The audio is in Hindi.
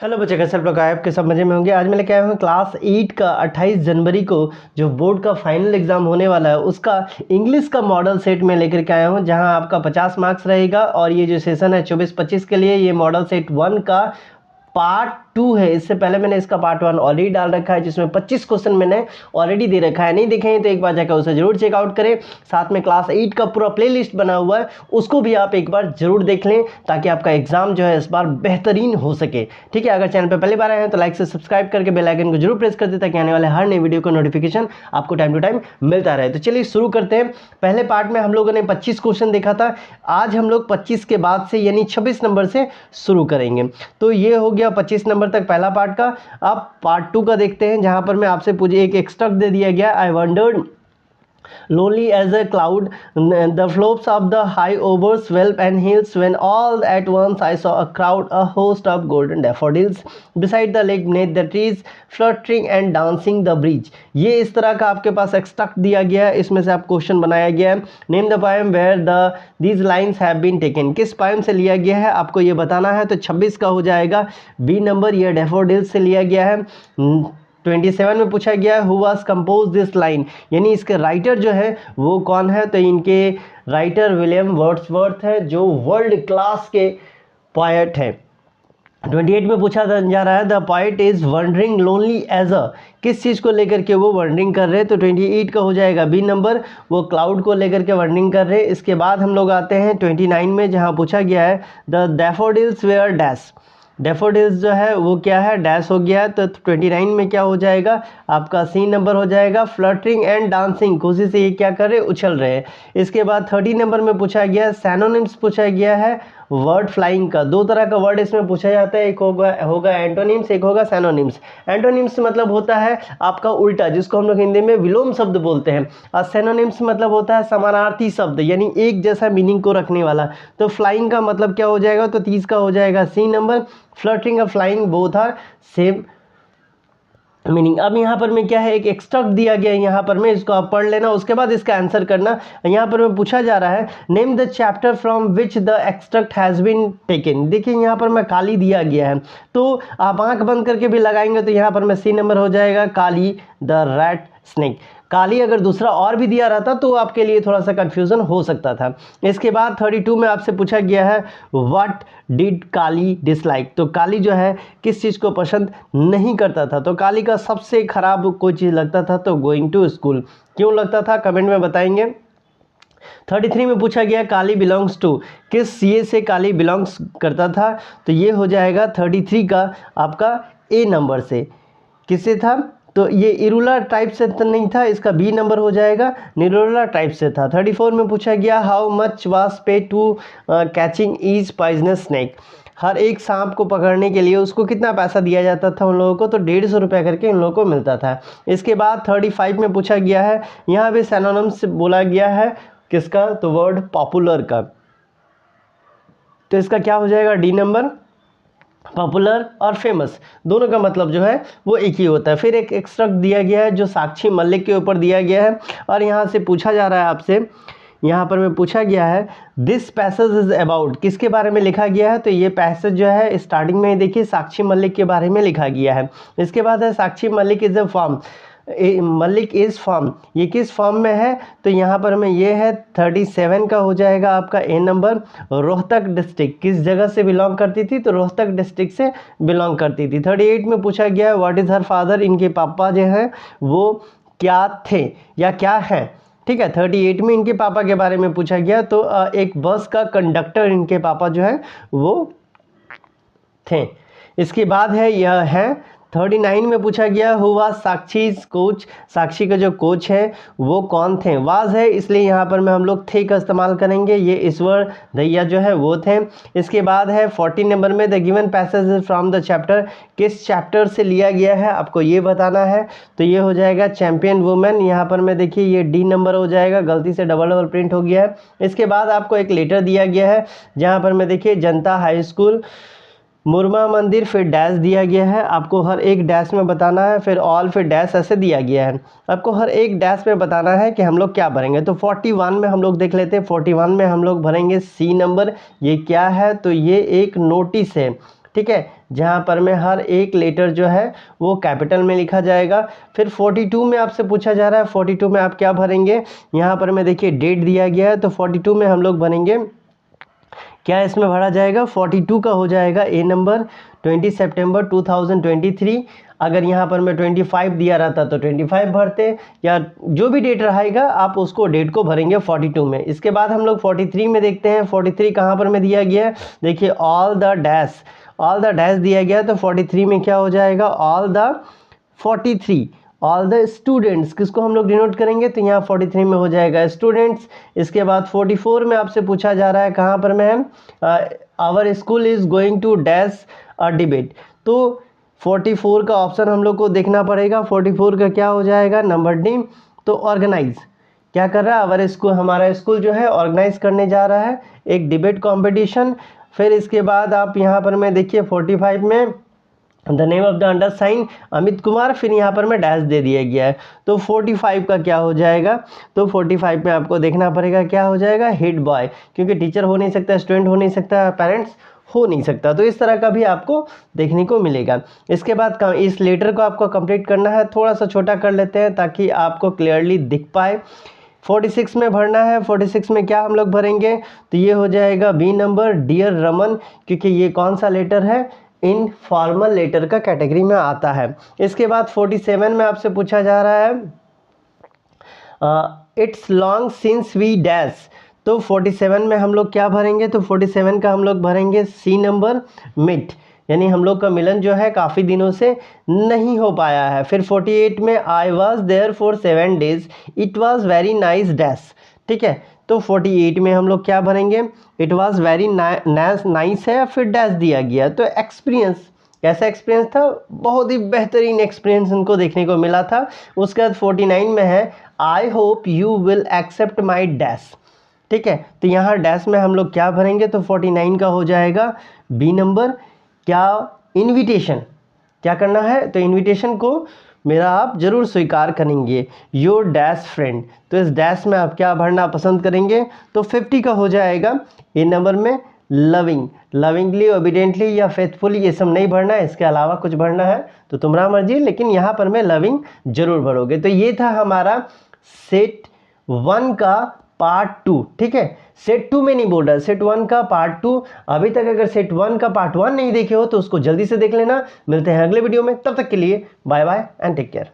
हेलो बच्चे, कैसे आप लोग आपके सब मजे में होंगे। आज मैं लेके आया हूँ क्लास 8 का 28 जनवरी को जो बोर्ड का फाइनल एग्जाम होने वाला है उसका इंग्लिश का मॉडल सेट में लेकर के आया हूँ, जहां आपका 50 मार्क्स रहेगा। और ये जो सेशन है 24-25 के लिए, ये मॉडल सेट 1 का पार्ट 2 है। इससे पहले मैंने इसका पार्ट 1 ऑलरेडी डाल रखा है, जिसमें 25 क्वेश्चन मैंने ऑलरेडी दे रखा है। नहीं देखे हैं तो एक बार जाकर उसे जरूर चेकआउट करें। साथ में क्लास 8 का पूरा प्लेलिस्ट बना हुआ है, उसको भी आप एक बार जरूर देख लें, ताकि आपका एग्जाम जो है इस बार बेहतरीन हो सके। ठीक है, अगर चैनल पर पहली बार आए हैं तो लाइक से सब्सक्राइब करके बेल आइकन को जरूर प्रेस कर दें, ताकि आने वाले हर नई वीडियो का नोटिफिकेशन आपको टाइम टू टाइम मिलता रहे। तो चलिए शुरू करते हैं। पहले पार्ट में हम लोगों ने 25 क्वेश्चन देखा था। आज हम लोग 25 के बाद से यानी 26 नंबर से शुरू करेंगे। तो ये हो गया 25 नंबर तक पहला पार्ट का। अब पार्ट 2 का देखते हैं, जहां पर मैं आपसे पूछे एक एक्सट्रैक्ट दे दिया गया, आई wandered lonely as a cloud, the slopes of the high over swelp and hills, when all at once I saw a crowd, a host of golden daffodils beside the lake beneath the trees, fluttering and dancing the breeze। ये इस तरह का आपके पास एक्सट्रैक्ट दिया गया है, इसमें से आप क्वेश्चन बनाया गया है। Name the poem where these lines have been taken. किस पोएम से लिया गया है आपको ये बताना है। तो 26 का हो जाएगा बी नंबर, ये डैफोडिल्स से लिया गया है। 27 में पूछा गया है who was compose this line, यानी इसके राइटर जो है वो कौन है। तो इनके राइटर विलियम वर्ड्सवर्थ है, जो वर्ल्ड क्लास के पोएट है। 28 में पूछा जा रहा है the poet is wandering lonely as a, किस चीज़ को लेकर के वो वंडरिंग कर रहे हैं। तो 28 का हो जाएगा बी नंबर, वो क्लाउड को लेकर के वंडरिंग कर रहे हैं। इसके बाद हम लोग आते हैं 29 में, जहाँ पूछा गया है the daffodils were dash. Daffodils जो है वो क्या है, डैश हो गया है। तो 29 में क्या हो जाएगा आपका सी नंबर हो जाएगा, फ्लटरिंग एंड डांसिंग, खुशी से ये क्या कर रहे हैं, उछल रहे हैं। इसके बाद 30 नंबर में पूछा गया है सैनोनिम्स पूछा गया है वर्ड फ्लाइंग का। दो तरह का वर्ड इसमें पूछा जाता है, एक होगा एंटोनिम्स, एक होगा सैनोनिम्स। एंटोनिम्स मतलब होता है आपका उल्टा, जिसको हम लोग हिंदी में विलोम शब्द बोलते हैं। और सैनोनिम्स मतलब होता है समानार्थी शब्द, यानी एक जैसा मीनिंग को रखने वाला। तो फ्लाइंग का मतलब क्या हो जाएगा, तो 30 का हो जाएगा सी नंबर, फ्लटरिंग और flying both are same meaning. अब यहाँ पर में क्या है, एक एक्सट्रैक्ट दिया गया है यहाँ पर में, इसको आप पढ़ लेना, उसके बाद इसका आंसर करना। यहाँ पर में पूछा जा रहा है name the chapter from which the extract has been taken. देखिए यहाँ पर में काली दिया गया है, तो आप आंख बंद करके भी लगाएंगे तो यहाँ पर में सी नंबर हो जाएगा काली द रैट स्नेक। काली अगर दूसरा और भी दिया रहता तो आपके लिए थोड़ा सा कंफ्यूजन हो सकता था। इसके बाद 32 में आपसे पूछा गया है व्हाट डिड काली डिसलाइक। तो काली जो है किस चीज़ को पसंद नहीं करता था। तो काली का सबसे खराब कोई चीज़ लगता था तो गोइंग टू स्कूल। क्यों लगता था कमेंट में बताएंगे। 33 में पूछा गया काली बिलोंग्स टू, किस ये से काली बिलोंग्स करता था। तो ये हो जाएगा 33 का आपका ए नंबर से। किससे था, तो ये इरूला टाइप से तो नहीं था, इसका बी नंबर हो जाएगा, निरोला टाइप से था। 34 में पूछा गया how much was pay to catching each poisonous snake. हर एक सांप को पकड़ने के लिए उसको कितना पैसा दिया जाता था उन लोगों को, तो 150 रुपये करके इन लोगों को मिलता था। इसके बाद 35 में पूछा गया है, यहाँ भी सिनोनिम्स बोला गया है किसका, तो वर्ड पॉपुलर का। तो इसका क्या हो जाएगा डी नंबर, पॉपुलर और फेमस दोनों का मतलब जो है वो एक ही होता है। फिर एक एक्सट्रैक्ट दिया गया है जो साक्षी मलिक के ऊपर दिया गया है, और यहाँ से पूछा जा रहा है आपसे, यहाँ पर में पूछा गया है दिस पैसेज इज अबाउट, किसके बारे में लिखा गया है। तो ये पैसेज जो है स्टार्टिंग में ही देखिए साक्षी मलिक के बारे में लिखा गया है। इसके बाद है Sakshi Malik is a form, Malik is form, ये किस फॉर्म में है। तो यहाँ पर में ये है 37 का हो जाएगा आपका ए नंबर। रोहतक डिस्ट्रिक्ट किस जगह से बिलोंग करती थी, तो रोहतक डिस्ट्रिक्ट से बिलोंग करती थी। 38 में पूछा गया है व्हाट इज़ हर फादर, इनके पापा जो हैं वो क्या थे या क्या हैं। ठीक है, 38 में इनके पापा के बारे में पूछा गया, तो एक बस का कंडक्टर इनके पापा जो है वो थे। इसके बाद है यह है 39 में पूछा गया हु वाज साक्षी कोच, साक्षी का जो कोच है वो कौन थे। वाज है इसलिए यहाँ पर में हम लोग थे का इस्तेमाल करेंगे, ये ईश्वर दैया जो है वो थे। इसके बाद है 40 नंबर में the given passage from the chapter, किस चैप्टर से लिया गया है आपको ये बताना है। तो ये हो जाएगा चैंपियन वुमेन, यहाँ पर में देखिए ये डी नंबर हो जाएगा, गलती से डबल प्रिंट हो गया है। इसके बाद आपको एक लेटर दिया गया है, जहाँ पर में देखिए जनता हाई स्कूल मुरमा मंदिर, फिर डैश दिया गया है, आपको हर एक डैश में बताना है, फिर ऑल, फिर डैश ऐसे दिया गया है। आपको हर एक डैश में बताना है कि हम लोग क्या भरेंगे। तो 41 में हम लोग देख लेते हैं, 41 में हम लोग भरेंगे सी नंबर। ये क्या है, तो ये एक नोटिस है। ठीक है, जहाँ पर में हर एक लेटर जो है वो कैपिटल में लिखा जाएगा। फिर 42 में आपसे पूछा जा रहा है, 42 में आप क्या भरेंगे, यहाँ पर में देखिए डेट दिया गया है, तो 42 में हम लोग भरेंगे, क्या इसमें भरा जाएगा, 42 का हो जाएगा ए नंबर 20 सितंबर 2023। अगर यहाँ पर मैं 25 दिया रहता तो 25 भरते, या जो भी डेट रहेगा आप उसको डेट को भरेंगे 42 में। इसके बाद हम लोग 43 में देखते हैं, 43 कहाँ पर में दिया गया है, देखिए ऑल द डैश दिया गया है, तो 43 में क्या हो जाएगा, all the 43 all the students, किसको हम लोग डिनोट करेंगे, तो यहाँ 43 में हो जाएगा स्टूडेंट्स। इसके बाद 44 में आपसे पूछा जा रहा है, कहाँ पर में है, our school is going to dash a debate, तो 44 का ऑप्शन हम लोग को देखना पड़ेगा। 44 का क्या हो जाएगा, नंबर डी, तो ऑर्गेनाइज, क्या कर रहा है, आवर स्कूल, हमारा स्कूल जो है ऑर्गेनाइज करने जा रहा है एक डिबेट कॉम्पिटिशन। फिर इसके बाद आप यहाँ पर में देखिए 45 में the name of the undersigned Amit Kumar, फिर यहाँ पर मैं डैश दे दिया गया है, तो 45 का क्या हो जाएगा, तो 45 में आपको देखना पड़ेगा क्या हो जाएगा, हेड बॉय, क्योंकि टीचर हो नहीं सकता, स्टूडेंट हो नहीं सकता, पेरेंट्स हो नहीं सकता, तो इस तरह का भी आपको देखने को मिलेगा। इसके बाद इस लेटर को आपको कंप्लीट करना है, थोड़ा सा छोटा कर लेते हैं ताकि आपको क्लियरली दिख पाए। 46 में भरना है, 46 में क्या हम लोग भरेंगे, तो ये हो जाएगा बी नंबर डियर रमन, क्योंकि ये कौन सा लेटर है, इनफॉर्मल लेटर का कैटेगरी में आता है। इसके बाद 47 में आपसे पूछा जा रहा है, it's long since we dash, तो 47 में हम लोग क्या भरेंगे, तो 47 का हम लोग भरेंगे सी नंबर मिट, यानी हम लोग का मिलन जो है काफ़ी दिनों से नहीं हो पाया है। फिर 48 में I was there for 7 days, it was very nice dash, ठीक है, तो 48 में हम लोग क्या भरेंगे, इट वॉज वेरी नाइस है, फिर डैश दिया गया, तो एक्सपीरियंस, कैसा एक्सपीरियंस था, बहुत ही बेहतरीन एक्सपीरियंस उनको देखने को मिला था। उसके बाद 49 में है I hope you will accept my dash, ठीक है, तो यहाँ डैश में हम लोग क्या भरेंगे, तो 49 का हो जाएगा बी नंबर, क्या इनविटेशन, क्या करना है, तो इनविटेशन को मेरा आप जरूर स्वीकार करेंगे, योर डैश फ्रेंड, तो इस डैश में आप क्या भरना पसंद करेंगे, तो 50 का हो जाएगा ए नंबर में लविंग, लविंगली, ओबीडियंटली या फेथफुली, ये सब नहीं भरना है, इसके अलावा कुछ भरना है तो तुम्हारा मर्जी, लेकिन यहाँ पर मैं लविंग जरूर भरोगे। तो ये था हमारा सेट 1 का पार्ट 2, ठीक है, सेट 2 में नहीं बोल रहा, सेट 1 का पार्ट 2। अभी तक अगर सेट 1 का पार्ट 1 नहीं देखे हो तो उसको जल्दी से देख लेना। मिलते हैं अगले वीडियो में, तब तक के लिए bye bye and take care.